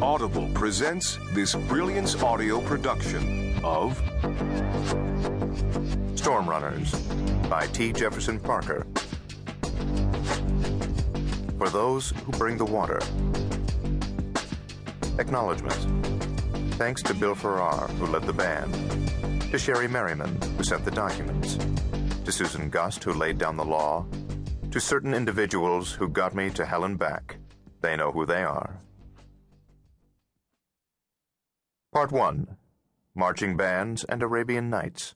Audible presents this Brilliance audio production of Storm Runners by T. Jefferson Parker. For those who bring the water. Acknowledgements. Thanks to Bill Farrar, who led the band. To Sherry Merriman, who sent the documents. To Susan Gust, who laid down the law. To certain individuals who got me to hell and back. They know who they are. Part 1. Marching Bands and Arabian Nights.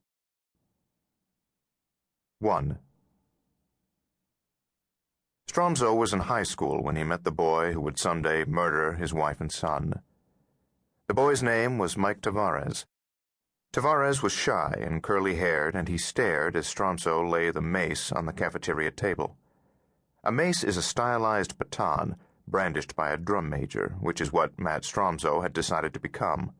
1. Stromsoe was in high school when he met the boy who would someday murder his wife and son. The boy's name was Mike Tavares. Tavares was shy and curly-haired, and he stared as Stromsoe lay the mace on the cafeteria table. A mace is a stylized baton brandished by a drum major, which is what Matt Stromsoe had decided to become.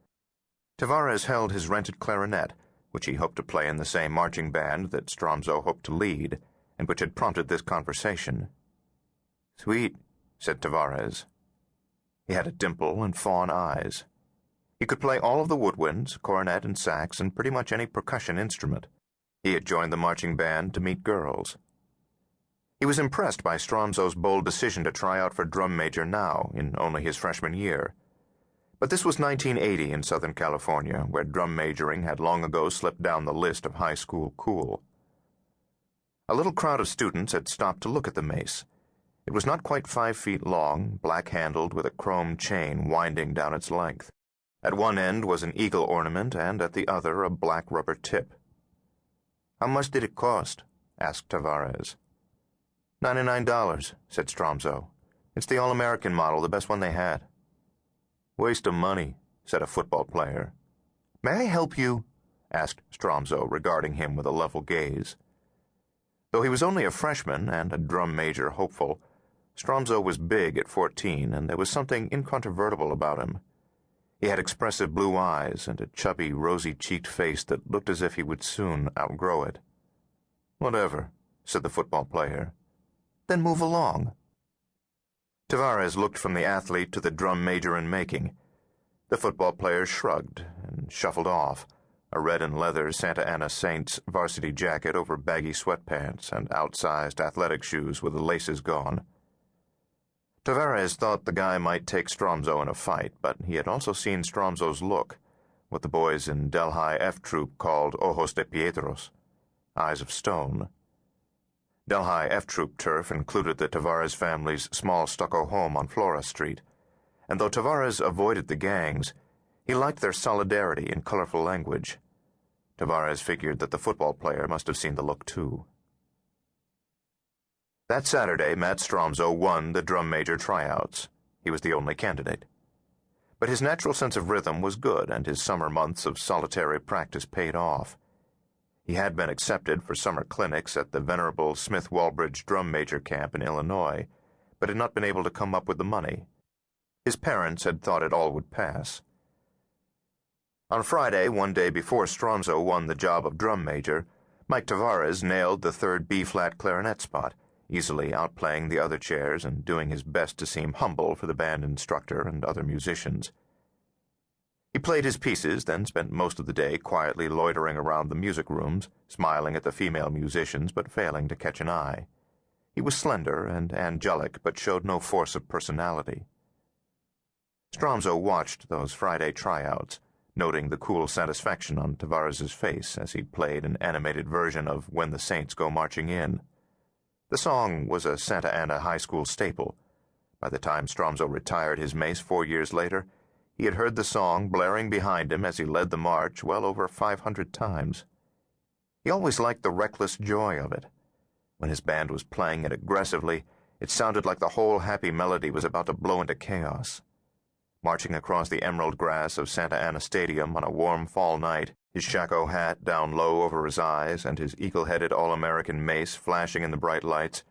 Tavares held his rented clarinet, which he hoped to play in the same marching band that Stromsoe hoped to lead, and which had prompted this conversation. "Sweet," said Tavares. He had a dimple and fawn eyes. He could play all of the woodwinds, cornet and sax, and pretty much any percussion instrument. He had joined the marching band to meet girls. He was impressed by Stromsoe's bold decision to try out for drum major now, in only his freshman year. But this was 1980 in Southern California, where drum majoring had long ago slipped down the list of high school cool. A little crowd of students had stopped to look at the mace. It was not quite 5 feet long, black-handled with a chrome chain winding down its length. At one end was an eagle ornament, and at the other a black rubber tip. "How much did it cost?" asked Tavares. $99, said Stromsoe. "It's the all-American model, the best one they had." "Waste of money," said a football player. "May I help you?" asked Stromsoe, regarding him with a level gaze. Though he was only a freshman and a drum major hopeful, Stromsoe was big at 14, and there was something incontrovertible about him. He had expressive blue eyes and a chubby, rosy-cheeked face that looked as if he would soon outgrow it. "Whatever," said the football player. "Then move along." Tavares looked from the athlete to the drum major in making. The football player shrugged and shuffled off, a red-and-leather Santa Ana Saints varsity jacket over baggy sweatpants and outsized athletic shoes with the laces gone. Tavares thought the guy might take Stromsoe in a fight, but he had also seen Stromsoe's look, what the boys in Delhi F Troop called ojos de piedros, eyes of stone. Delhi F Troop turf included the Tavares family's small stucco home on Flora Street, and though Tavares avoided the gangs, he liked their solidarity and colorful language. Tavares figured that the football player must have seen the look too. That Saturday, Matt Stromsoe won the drum major tryouts. He was the only candidate. But his natural sense of rhythm was good, and his summer months of solitary practice paid off. He had been accepted for summer clinics at the venerable Smith-Walbridge drum major camp in Illinois, but had not been able to come up with the money. His parents had thought it all would pass. On Friday, one day before Stromsoe won the job of drum major, Mike Tavares nailed the third B-flat clarinet spot, easily outplaying the other chairs and doing his best to seem humble for the band instructor and other musicians. He played his pieces, then spent most of the day quietly loitering around the music rooms, smiling at the female musicians but failing to catch an eye. He was slender and angelic, but showed no force of personality. Stromsoe watched those Friday tryouts, noting the cool satisfaction on Tavares's face as he played an animated version of When the Saints Go Marching In. The song was a Santa Ana high school staple. By the time Stromsoe retired his mace 4 years later, he had heard the song blaring behind him as he led the march well over 500 times. He always liked the reckless joy of it. When his band was playing it aggressively, it sounded like the whole happy melody was about to blow into chaos. Marching across the emerald grass of Santa Ana Stadium on a warm fall night, his shako hat down low over his eyes and his eagle-headed All-American mace flashing in the bright lights,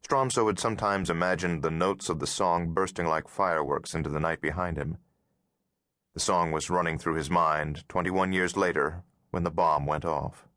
Stromsoe had sometimes imagined the notes of the song bursting like fireworks into the night behind him. The song was running through his mind 21 years later when the bomb went off.